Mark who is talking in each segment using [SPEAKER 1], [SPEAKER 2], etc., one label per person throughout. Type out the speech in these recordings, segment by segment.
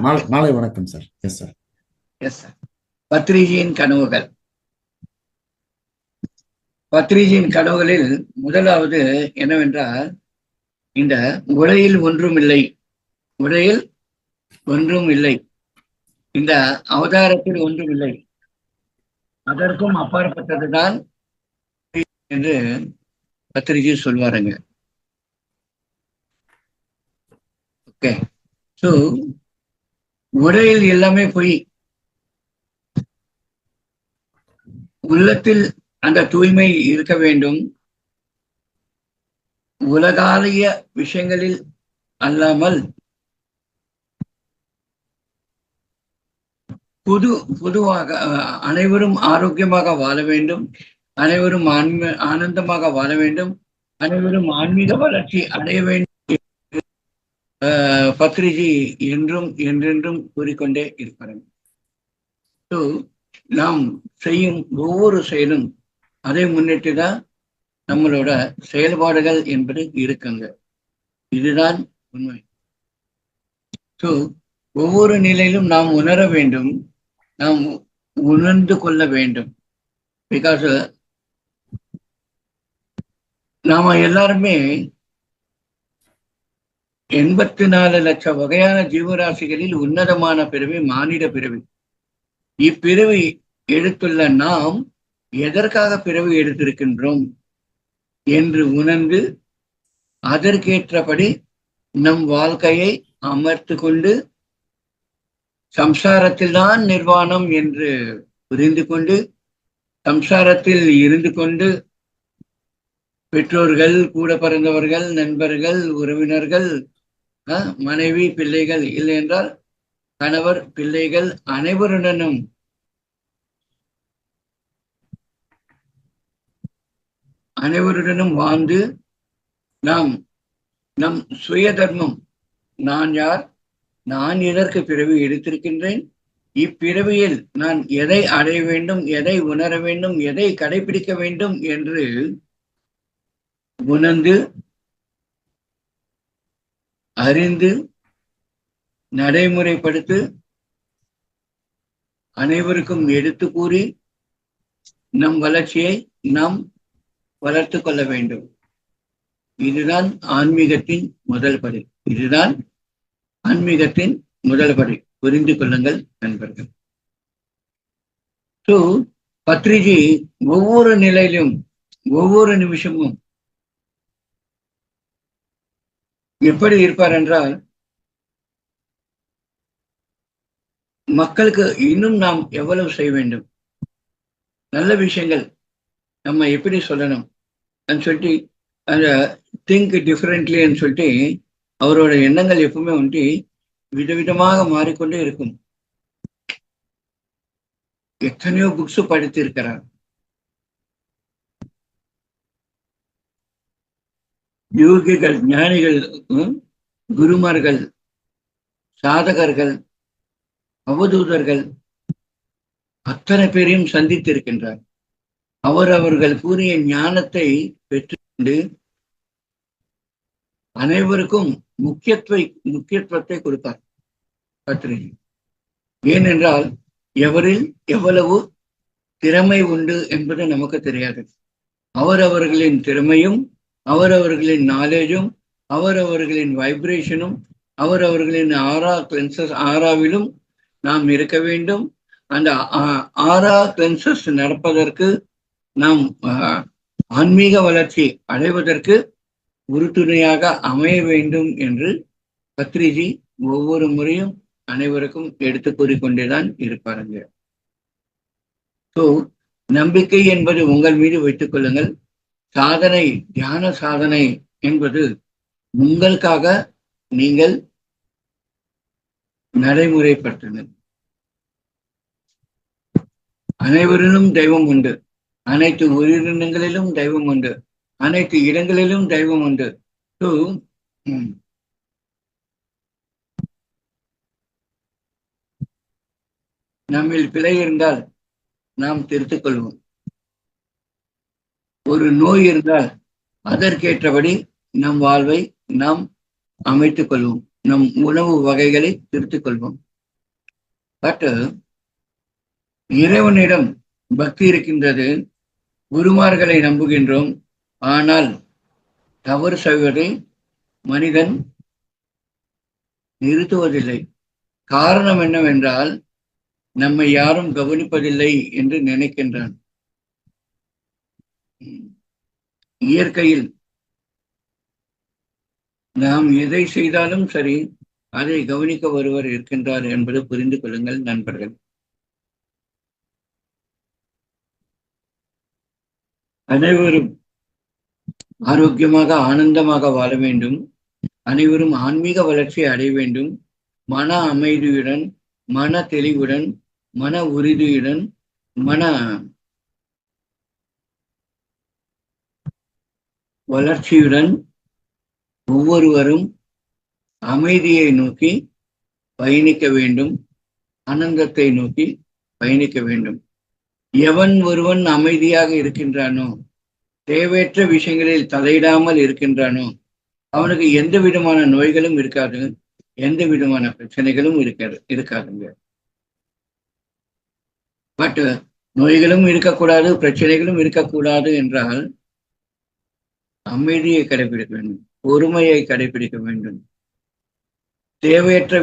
[SPEAKER 1] மாலை மாலை வணக்கம் sir. Yes sir.
[SPEAKER 2] Yes sir. பத்ரிஜியின் கனவுகள். பத்ரிஜியின் கனவுகளில் முதலாவது என்னவென்றால், இந்த உலகில் ஒன்றும் இல்லை, உலகில் ஒன்றும் இல்லை, இந்த அவதாரத்தில் ஒன்றும் இல்லை, அதற்கும் அப்பாற்பட்டதுதான் என்று பத்ரிஜி சொல்வாருங்க. ஓகே. ஸோ உலகில் எல்லாமே பொய், உள்ளத்தில் அந்த தூய்மை இருக்க வேண்டும். உலகாலிய விஷயங்களில் அல்லாமல் பொதுவாக அனைவரும் ஆரோக்கியமாக வாழ வேண்டும், அனைவரும் ஆனந்தமாக வாழ வேண்டும், அனைவரும் ஆன்மீக வளர்ச்சி அடைய வேண்டும். பத்ரிஜி என்றும் என்றென்றும் கூறிக்கொண்டே இருப்பார்கள். ஸோ நாம் செய்யும் ஒவ்வொரு செயலும் அதை முன்னிட்டு தான் நம்மளோட செயல்பாடுகள் என்பது இருக்குங்க. இதுதான் உண்மை. ஸோ ஒவ்வொரு நிலையிலும் நாம் உணர வேண்டும், நாம் உணர்ந்து கொள்ள வேண்டும். பிகாஸ் நாம எல்லாருமே 84 லட்சம் வகையான ஜீவராசிகளில் உன்னதமான பிறவி மானிட பிறவி. இப்பிறவி எடுத்துள்ள நாம் எதற்காக பிறவி எடுத்திருக்கின்றோம் என்று உணர்ந்து அதற்கேற்றபடி நம் வாழ்க்கையை அமர்த்து கொண்டு சம்சாரத்தில் தான் நிர்வாணம் என்று புரிந்து கொண்டு சம்சாரத்தில் இருந்து கொண்டு பெற்றோர்கள், கூட பிறந்தவர்கள், நண்பர்கள், உறவினர்கள், மனைவி, பிள்ளைகள், இல்லை என்றால் கணவர், பிள்ளைகள் அனைவருடனும் வாழ்ந்து நாம் நம் சுய தர்மம், நான் யார், நான் எதற்கு பிறவி எடுத்திருக்கின்றேன், இப்பிறவியில் நான் எதை அடைய வேண்டும், எதை உணர வேண்டும், எதை கடைபிடிக்க வேண்டும் என்று உணர்ந்து அறிந்து நடைமுறைப்படுத்தி அனைவருக்கும் எடுத்து கூறி நம் வளர்ச்சியை நாம் வளர்த்து கொள்ள வேண்டும். இதுதான் ஆன்மீகத்தின் முதல் படி. இதுதான் ஆன்மீகத்தின் முதல் படி. புரிந்து கொள்ளுங்கள் நண்பர்கள். ஸோ பத்ரிஜி ஒவ்வொரு நிலையிலும் ஒவ்வொரு நிமிஷமும் எப்படி இருப்பார் என்றால், மக்களுக்கு இன்னும் நாம் எவ்வளவு செய்ய வேண்டும், நல்ல விஷயங்கள் நம்ம எப்படி சொல்லணும் சொல்லிட்டு அந்த திங்க் டிஃபரெண்ட்லின்னு சொல்லிட்டு அவரோட எண்ணங்கள் எப்பவுமே வந்துட்டு விதவிதமாக மாறிக்கொண்டே இருக்கும். எத்தனையோ புக்ஸ் படித்து இருக்கிறார். யோகிகள், ஞானிகள், குருமார்கள், சாதகர்கள், அவதூதர்கள் அத்தனை பேரையும் சந்தித்திருக்கின்றார். அவர்கள் கூறிய ஞானத்தை பெற்றுக்கொண்டு அனைவருக்கும் முக்கியத்துவத்தை கொடுத்தார் பத்ரிஜி. ஏனென்றால் எவரில் எவ்வளவு திறமை உண்டு என்பது நமக்கு தெரியாது. அவரவர்களின் திறமையும், அவரவர்களின் நாலேஜும், அவரவர்களின் வைப்ரேஷனும், அவரவர்களின் ஆறாவிலும் நாம் இருக்க வேண்டும். அந்த ஆறா கிளென்சஸ் நடப்பதற்கு, நாம் ஆன்மீக வளர்ச்சி அடைவதற்கு உறுதுணையாக அமைய வேண்டும் என்று பத்ரிஜி ஒவ்வொரு முறையும் அனைவருக்கும் எடுத்து கூறிக்கொண்டேதான் இருப்பாருங்க. ஸோ நம்பிக்கை என்பது உங்கள் மீது வைத்துக் கொள்ளுங்கள். சாதனை, தியான சாதனை என்பது உங்களுக்காக நீங்கள் நடைமுறைப்படுத்துங்கள். அனைவரிலும் தெய்வம் உண்டு, அனைத்து உயிரினங்களிலும் தெய்வம் உண்டு, அனைத்து இடங்களிலும் தெய்வம் உண்டு. ஸோ நம்மில் பிழை இருந்தால் நாம் திருத்திக் கொள்வோம். ஒரு நோய் இருந்தால் அதற்கேற்றபடி நம் வாழ்வை நாம் அமைத்துக் கொள்வோம். நம் உணவு வகைகளை திருத்திக் கொள்வோம். பட் இறைவனிடம் பக்தி இருக்கின்றது, குருமார்களை நம்புகின்றோம். ஆனால் தவறு செய்வதை மனிதன் நிறுத்துவதில்லை. காரணம் என்னவென்றால், நம்மை யாரும் கவனிப்பதில்லை என்று நினைக்கின்றான். இயற்கையில் நாம் எதை செய்தாலும் சரி, அதை கவனிக்க ஒருவர் இருக்கின்றார் என்பது புரிந்து கொள்ளுங்கள் நண்பர்கள். அனைவரும் ஆரோக்கியமாக ஆனந்தமாக வாழ வேண்டும். அனைவரும் ஆன்மீக வளர்ச்சியை அடைய வேண்டும். மன அமைதியுடன், மன தெளிவுடன், மன உறுதியுடன், மன வளர்ச்சியுடன் ஒவ்வொருவரும் அமைதியை நோக்கி பயணிக்க வேண்டும். ஆனந்தத்தை நோக்கி பயணிக்க வேண்டும். எவன் ஒருவன் அமைதியாக இருக்கின்றானோ, தேவையற்ற விஷயங்களில் தலையிடாமல் இருக்கின்றானோ, அவனுக்கு எந்த விதமான நோய்களும் இருக்காது, எந்த விதமான பிரச்சனைகளும் இருக்காதுங்க. பட் நோய்களும் இருக்கக்கூடாது, பிரச்சனைகளும் இருக்கக்கூடாது என்றால் அமைதியை கடைபிடிக்க வேண்டும், பொறுமையை கடைபிடிக்க வேண்டும். தேவையற்ற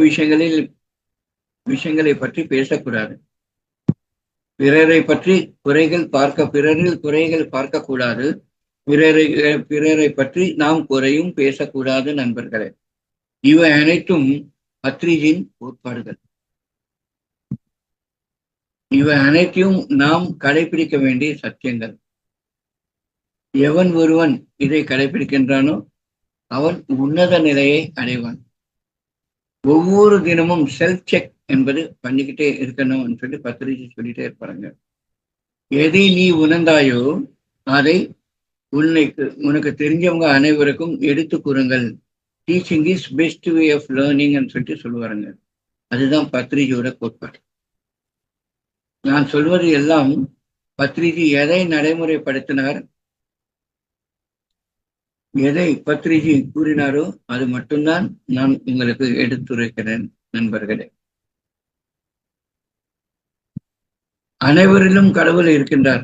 [SPEAKER 2] விஷயங்களை பற்றி பேசக்கூடாது. பிறரை பற்றி பிறரில் குறைகள் பார்க்கக்கூடாது. பிறரை பற்றி நாம் குறையும் பேசக்கூடாது நண்பர்களே. இவை அனைத்தும் பத்ரிஜியின் கோட்பாடுகள். இவை அனைத்தையும் நாம் கடைபிடிக்க வேண்டிய சத்தியங்கள். எவன் ஒருவன் இதை கடைபிடிக்கின்றானோ அவன் உன்னத நிலையை அடைவான். ஒவ்வொரு தினமும் செல்ஃப் செக் என்பது பண்ணிக்கிட்டே இருக்கணும்னு சொல்லி பத்ரிஜி சொல்லிட்டே இருப்பாங்க. எதை நீ உணர்ந்தாயோ அதை உனக்கு தெரிஞ்சவங்க அனைவருக்கும் எடுத்து கூறுங்கள். Teaching is best way of learning சொல்லிட்டு சொல்லுவாருங்க. அதுதான் பத்ரிஜியோட கோட்பாடு. நான் சொல்வது எல்லாம் பத்ரிஜி எதை நடைமுறைப்படுத்தினார், எதை பத்ரிஜி கூறினாரோ அது மட்டும்தான் நான் உங்களுக்கு எடுத்துரைக்கிறேன் நண்பர்களே. அனைவரிலும் கடவுள் இருக்கின்றார்,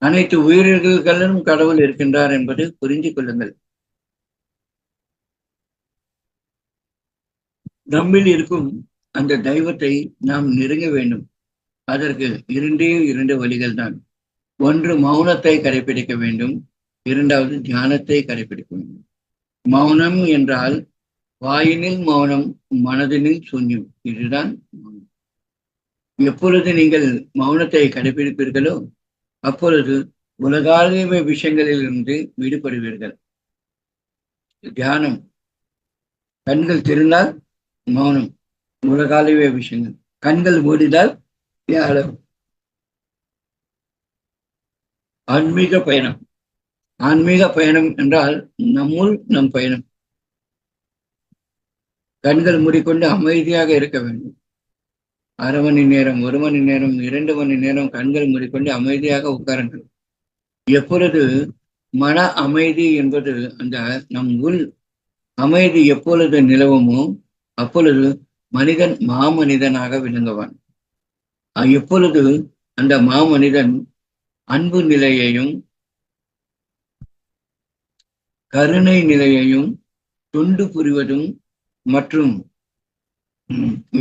[SPEAKER 2] அனைத்து உயிரினங்களிலும் கடவுள் இருக்கின்றார் என்பது புரிந்து கொள்ளுங்கள். நம்மில் இருக்கும் அந்த தெய்வத்தை நாம் நெருங்க வேண்டும். அதற்கு இரண்டு வழிகள் தான். ஒன்று மௌனத்தை கடைபிடிக்க வேண்டும், இரண்டாவது தியானத்தை கடைபிடிக்க வேண்டும். மௌனம் என்றால் வாயினில் மௌனம், மனதினில் சூன்யம். இதுதான் மௌனம். எப்பொழுது நீங்கள் மௌனத்தை கடைபிடிப்பீர்களோ அப்பொழுது உலகாலுமே விஷயங்களிலிருந்து விடுபடுவீர்கள். தியானம், கண்கள் திறந்தால் மௌனம், உலகாலுமே விஷயங்கள். கண்கள் மூடினால் தியானம். ஆன்மீக பயணம். ஆன்மீக பயணம் என்றால் நம்முள் நம் பயணம். கண்கள் மூடிக்கொண்டு அமைதியாக இருக்க வேண்டும். 1/2 மணி நேரம், 1 மணி நேரம், 2 மணி நேரம் கண்கள் மூடிக்கொண்டு அமைதியாக உட்காருங்கள். எப்பொழுது மன அமைதி என்பது அந்த நம் உள் அமைதி எப்பொழுது நிலவுமோ அப்பொழுது மனிதன் மாமனிதனாக விளங்குவான். எப்பொழுது அந்த மாமனிதன் அன்பு நிலையையும் கருணை நிலையையும் தொண்டு புரிவதும் மற்றும்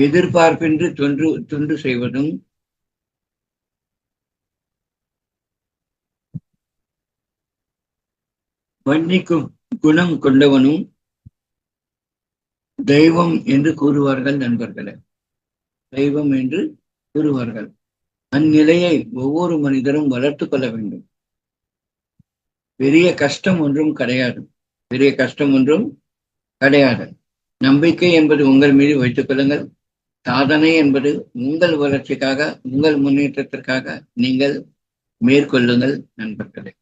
[SPEAKER 2] எதிர்பார்ப்பின்றி தொண்டு செய்வதும் மன்னிக்கும் குணம் கொண்டவனும் தெய்வம் என்று கூறுவார்கள் நண்பர்களே. தெய்வம் என்று கூறுவார்கள். அந்நிலையை ஒவ்வொரு மனிதரும் வளர்த்து கொள்ள வேண்டும். பெரிய கஷ்டம் ஒன்றும் கிடையாது, பெரிய கஷ்டம் ஒன்றும் கிடையாது. நம்பிக்கை என்பது உங்கள் மீது வைத்துக் கொள்ளுங்கள். சாதனை என்பது உங்கள் வளர்ச்சிக்காக, உங்கள் முன்னேற்றத்திற்காக நீங்கள் மேற்கொள்ளுங்கள் நண்பர்களே.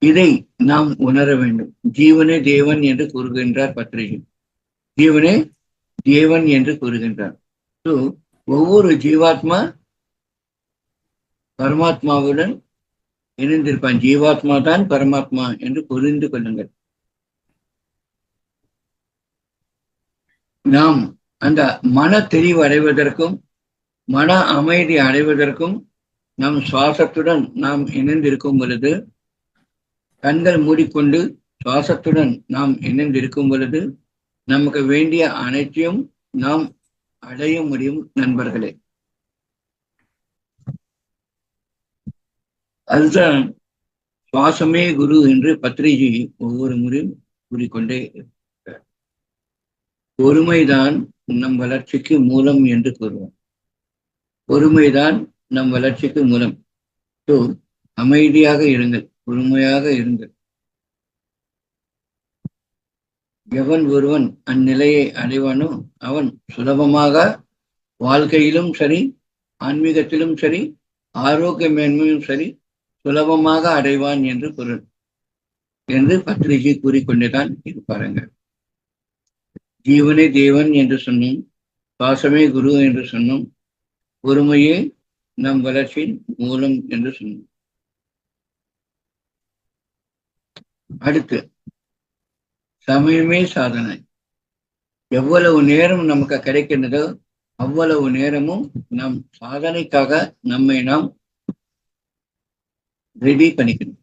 [SPEAKER 2] இதை நாம் உணர வேண்டும். ஜீவனே தேவன் என்று கூறுகின்றார் பத்ரிஜி. ஜீவனே தேவன் என்று கூறுகின்றார். ஒவ்வொரு ஜீவாத்மா பரமாத்மாவுடன் இணைந்திருப்பான். ஜீவாத்மா தான் பரமாத்மா என்று புரிந்து கொள்ளுங்கள். நாம் அந்த மன தெளிவு அடைவதற்கும் மன அமைதி அடைவதற்கும் நம் சுவாசத்துடன் நாம் இணைந்திருக்கும் பொழுது, கண்கள் மூடிக்கொண்டு சுவாசத்துடன் நாம் இணைந்திருக்கும் பொழுது நமக்கு வேண்டிய அனைத்தையும் நாம் அடைய முடியும் நண்பர்களே. அதுதான் சுவாசமே குரு என்று பத்ரிஜி ஒவ்வொரு முறையும் கூறிக்கொண்டே இருக்கிறார். பொறுமைதான் நம் வளர்ச்சிக்கு மூலம் என்று கூறுவோம். பொறுமைதான் நம் வளர்ச்சிக்கு மூலம். அமைதியாக இருங்கள், பொறுமையாக இருங்கள். எவன் ஒருவன் அந்நிலையை அடைவானோ அவன் சுலபமாக வாழ்க்கையிலும் சரி, ஆன்மீகத்திலும் சரி, ஆரோக்கிய மேன்மையும் சரி சுலபமாக அடைவான் என்று பொருள் என்று பத்ரிஜி கூறிக்கொண்டுதான் இருப்பாருங்க. ஜீவனே தேவன் என்று சொன்னோம், சுவாசமே குரு என்று சொன்னோம், பொறுமையே நம் வளர்ச்சியின் மூலம் என்று சொன்னோம். அடுத்து சமயமே சாதனை. எவ்வளவு நேரம் நமக்கு கிடைக்கின்றதோ அவ்வளவு நேரமும் நம் சாதனைக்காக நம்மை நாம் ரெடி பண்ணிக்கணும்.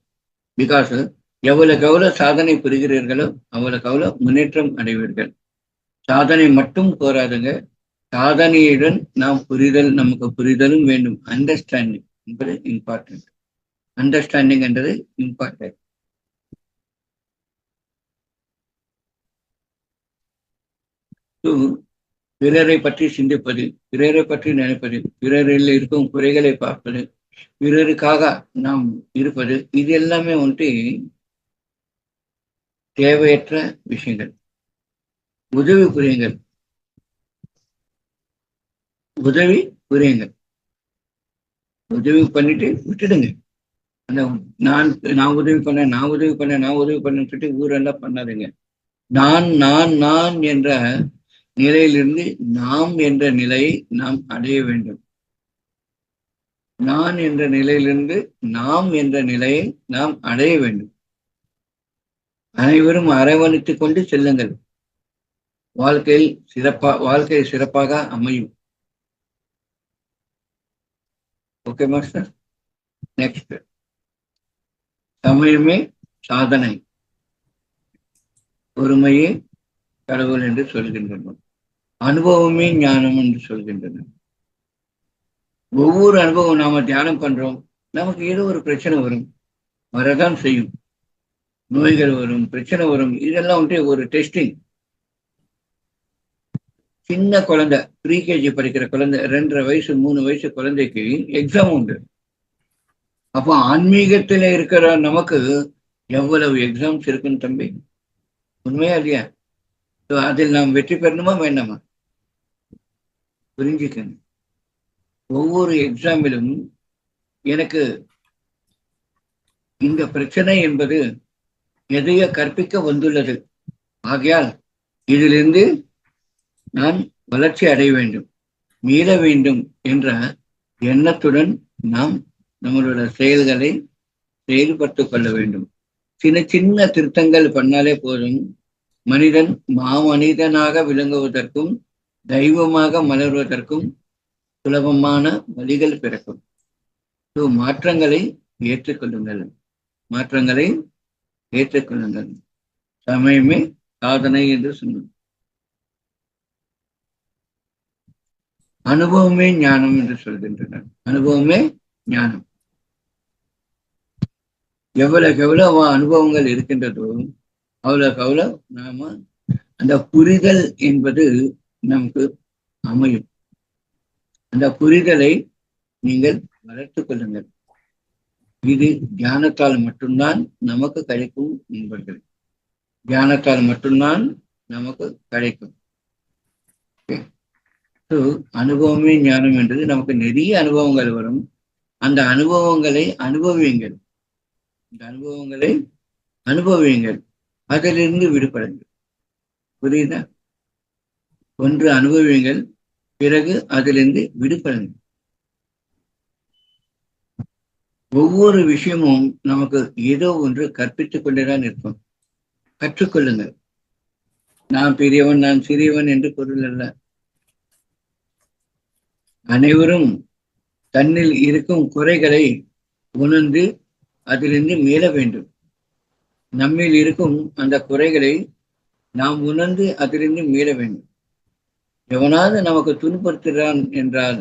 [SPEAKER 2] பிகாஸ் எவ்வளவு சாதனை புரிகிறீர்களோ அவ்வளவு முன்னேற்றம் அடைவீர்கள். சாதனை மட்டும் போராதுங்க, சாதனையுடன் நாம் புரிதல், நமக்கு புரிதலும் வேண்டும். அண்டர்ஸ்டாண்டிங் என்பது இம்பார்ட்டன்ட். அண்டர்ஸ்டாண்டிங் என்றது இம்பார்ட்டன்ட். பிறரை பற்றி சிந்திப்பது, பிறரை பற்றி நினைப்பது, பிறரில் இருக்கும் குறைகளை பார்ப்பது, பிறருக்காக நாம் இருப்பது, இது எல்லாமே வந்துட்டு தேவையற்ற விஷயங்கள். உதவி புரியுங்கள், உதவி புரியுங்கள். உதவி பண்ணிட்டு விட்டுடுங்க. அந்த நான் உதவி பண்ணேன்னு சொல்லிட்டு ஊரெல்லாம் பண்ணாதுங்க. நான் என்ற நிலையிலிருந்து நாம் என்ற நிலையை நாம் அடைய வேண்டும். நான் என்ற நிலையிலிருந்து நாம் என்ற நிலையை நாம் அடைய வேண்டும். அனைவரும் அரவணைத்துக் கொண்டு செல்லுங்கள். வாழ்க்கை சிறப்பாக அமையும். Okay master. நெக்ஸ்ட், சமயமே சாதனை, பொறுமையே கடவுள் என்று சொல்கின்றனர். அனுபவமே ஞானம் என்று சொல்கின்றனர். ஒவ்வொரு அனுபவம் நாம தியானம் பண்றோம், நமக்கு ஏதோ ஒரு பிரச்சனை வரும், வரதான் செய்யும். நோய்கள் வரும், பிரச்சனை வரும். இதெல்லாம் வந்துட்டு ஒரு டெஸ்டிங். சின்ன குழந்தை, ப்ரீகேஜி படிக்கிற குழந்தை, 2.5 வயசு 3 வயசு குழந்தைக்கு எக்ஸாம் உண்டு. அப்போ ஆன்மீகத்துல இருக்கிற நமக்கு எவ்வளவு எக்ஸாம்ஸ் இருக்குன்னு தம்பி, உண்மையா இல்லையா? அதில் நாம் வெற்றி பெறணுமா வேண்டாமா? புரிஞ்சுக்கணும். ஒவ்வொரு எக்ஸாமிலும் எனக்கு இந்த பிரச்சனை என்பது எதையோ கற்பிக்க வந்துள்ளது, ஆகையால் இதிலிருந்து நான் வளர்ச்சி அடைய வேண்டும், மீள வேண்டும் என்ற எண்ணத்துடன் நாம் நம்மளோட செயல்களை செயல்படுத்திக் கொள்ள வேண்டும். சின்ன திருத்தங்கள் பண்ணாலே போதும், மனிதன் மாமனிதனாக விளங்குவதற்கும் தெய்வமாக மலர்வதற்கும் சுலபமான வழிகள் பிறக்கும். மாற்றங்களை ஏற்றுக்கொள்ளுங்கள், மாற்றங்களை ஏற்றுக்கொள்ளுங்கள். சமயமே சாதனை என்று சொன்னோம். அனுபவமே ஞானம் என்று சொல்கின்றனர். அனுபவமே ஞானம். எவ்வளவு அனுபவங்கள் இருக்கின்றதோ அவ்வளவு நாம அந்த புரிதல் என்பது நமக்கு அமையும். அந்த புரிதலை நீங்கள் வளர்த்துக் கொள்ளுங்கள். இது தியானத்தால் மட்டும்தான் நமக்கு கிடைக்கும் நண்பர்கள். தியானத்தால் மட்டும்தான் நமக்கு கிடைக்கும். அனுபவமே ஞானம் என்றது நமக்கு நிறைய அனுபவங்கள் வரும். அந்த அனுபவங்களை அனுபவியுங்கள். இந்த அனுபவங்களை அனுபவியுங்கள். அதிலிருந்து விடுபடுங்கள். புரியுதா? ஒன்று அனுபவியுங்கள், பிறகு அதிலிருந்து விடுபடுங்கள். ஒவ்வொரு விஷயமும் நமக்கு ஏதோ ஒன்று கற்பித்துக் கொண்டேதான் இருக்கும். கற்றுக்கொள்ளுங்கள். நான் பெரியவன் நான் சிறியவன் என்று பொருள் அல்ல. அனைவரும் தன்னில் இருக்கும் குறைகளை உணர்ந்து அதிலிருந்து மீள வேண்டும். நம்மில் இருக்கும் அந்த குறைகளை நாம் உணர்ந்து அதிலிருந்து மீள வேண்டும். எவனாவது நமக்கு துன்புறுத்துகிறான் என்றால்,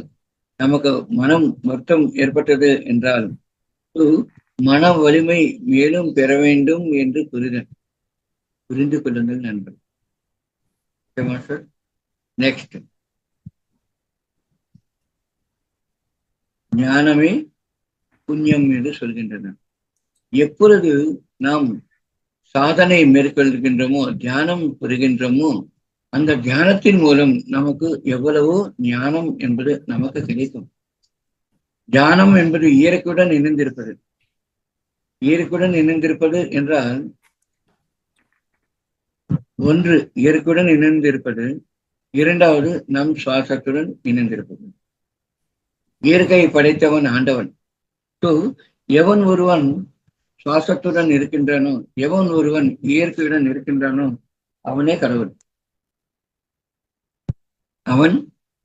[SPEAKER 2] நமக்கு மனம் வருத்தம் ஏற்பட்டது என்றால், மன வலிமை மேலும் பெற வேண்டும் என்று புரிந்து கொள்ளுங்கள் நண்பர். நெக்ஸ்ட், ஞானமே புண்ணியம் என்று சொல்கின்றனர். எப்பொழுது நாம் சாதனை மேற்கொள்கின்றோமோ, தியானம் புரிகின்றோமோ, அந்த தியானத்தின் மூலம் நமக்கு எவ்வளவோ ஞானம் என்பது நமக்கு கிடைக்கும். தியானம் என்பது இயற்கையுடன் இணைந்திருப்பது. இயற்கையுடன் இணைந்திருப்பது என்றால், ஒன்று இயற்கையுடன் இணைந்திருப்பது, இரண்டாவது நம் சுவாசத்துடன் இணைந்திருப்பது. இயற்கையை படைத்தவன் ஆண்டவன். எவன் ஒருவன் சுவாசத்துடன் இருக்கின்றானோ, எவன் ஒருவன் இயற்கையுடன் இருக்கின்றானோ, அவனே கடவுள். அவன்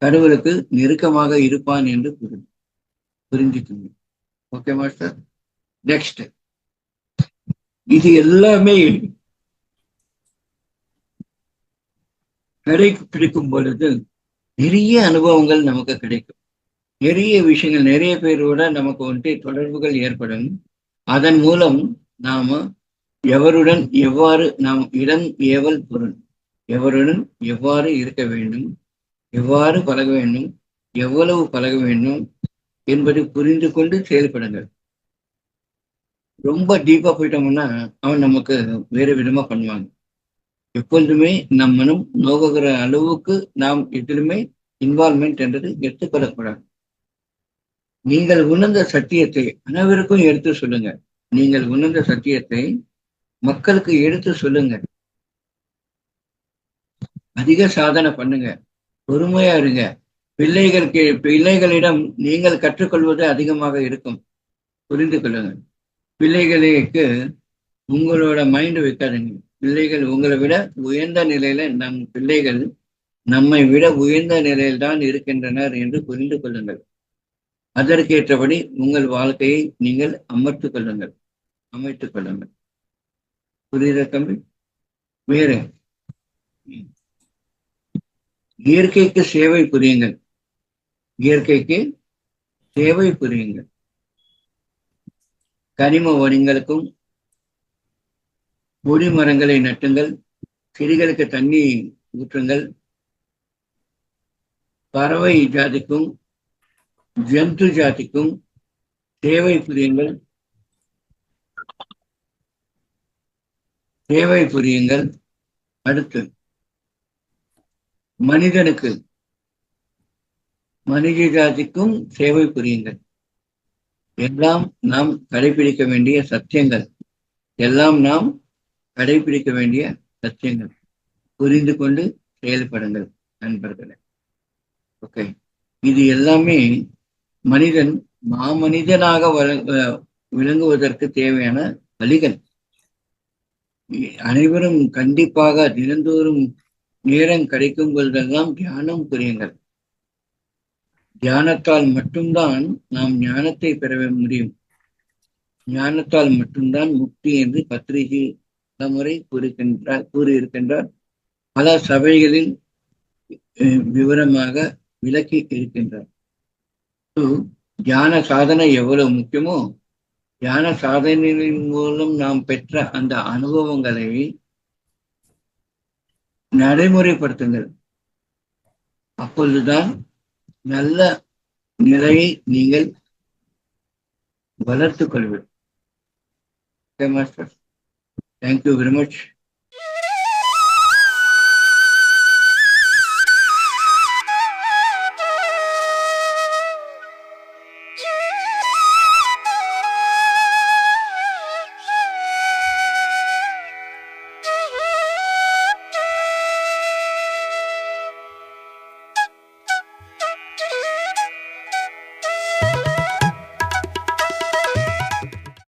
[SPEAKER 2] கடவுளுக்கு நெருக்கமாக இருப்பான் என்று புரிஞ்சுக்கணும். Okay master. நெக்ஸ்ட், இது எல்லாமே கடைபிடிக்கும் பொழுது நிறைய அனுபவங்கள் நமக்கு கிடைக்கும். நிறைய விஷயங்கள், நிறைய பேரோட நமக்கு தொடர்புகள் ஏற்படும். அதன் மூலம் நாம எவருடன் எவ்வாறு நாம் இடம் ஏவல் பொருள், எவருடன் எவ்வாறு இருக்க வேண்டும், எவ்வாறு பழக வேண்டும், எவ்வளவு பழக வேண்டும் என்பதை புரிந்து கொண்டு செயல்படுங்கள். ரொம்ப டீப்பா போயிட்டோம்னா அவன் நமக்கு வேறு விதமா பண்ணுவாங்க. எப்பொழுதுமே நம் மனம் நோகுகிற அளவுக்கு நாம் எதிலுமே இன்வால்மெண்ட் என்றது எடுத்துக்கொள்ளக்கூடாது. நீங்கள் உணர்ந்த சத்தியத்தை அனைவருக்கும் எடுத்து சொல்லுங்க. நீங்கள் உணர்ந்த சத்தியத்தை மக்களுக்கு எடுத்து சொல்லுங்க. அதிக சாதனை பண்ணுங்க. பொறுமையா இருங்க. பிள்ளைகளிடம் நீங்கள் கற்றுக்கொள்வது அதிகமாக இருக்கும். புரிந்து கொள்ளுங்க. பிள்ளைகளுக்கு உங்களோட மைண்ட் வைக்காதுங்க. பிள்ளைகள் உங்களை விட உயர்ந்த நிலையில நம் பிள்ளைகள் நம்மை விட உயர்ந்த நிலையில் தான் இருக்கின்றனர் என்று புரிந்து கொள்ளுங்கள். அதற்கேற்றபடி உங்கள் வாழ்க்கையை நீங்கள் அமைத்துக் கொள்ளுங்கள். புரியுத தம்பி? வேற இயற்கைக்கு சேவை புரியுங்கள். இயற்கைக்கு சேவை புரியுங்கள். கனிம வளங்களுக்கும் கொடி மரங்களை நட்டுங்கள். செடிகளுக்கு தண்ணி ஊற்றுங்கள். பறவை ஜாதிக்கும் ஜந்து ஜாதிக்கும் சேவை புரியுங்கள். அடுத்து மனிதனுக்கு, மனித ஜாதிக்கும் சேவை புரியுங்கள். எல்லாம் நாம் கடைபிடிக்க வேண்டிய சத்தியங்கள். புரிந்து கொண்டு செயல்படுங்கள் நண்பர்களே. ஓகே, இது எல்லாமே மனிதன் மாமனிதனாக விளங்குவதற்கு தேவையான வழிகள். அனைவரும் கண்டிப்பாக தினந்தோறும் நேரம் கிடைக்கும் பொழுதெல்லாம் தியானம் புரியுங்கள். தியானத்தால் மட்டும்தான் நாம் ஞானத்தை பெற முடியும். ஞானத்தால் மட்டும்தான் முக்தி என்று பத்ரிஜி பலமுறை கூறியிருக்கின்றார். பல சபைகளில் விவரமாக விளக்கி இருக்கின்றார். தியான சாதனை எவ்வளவு முக்கியமோ, தியான சாதனையின் மூலம் நாம் பெற்ற அந்த அனுபவங்களை நடைமுறைப்படுத்துங்கள். அப்பொழுதுதான் நல்ல நிலையை நீங்கள் வளர்த்துக் கொள்வீர்கள். Okay, Master. Thank you very much.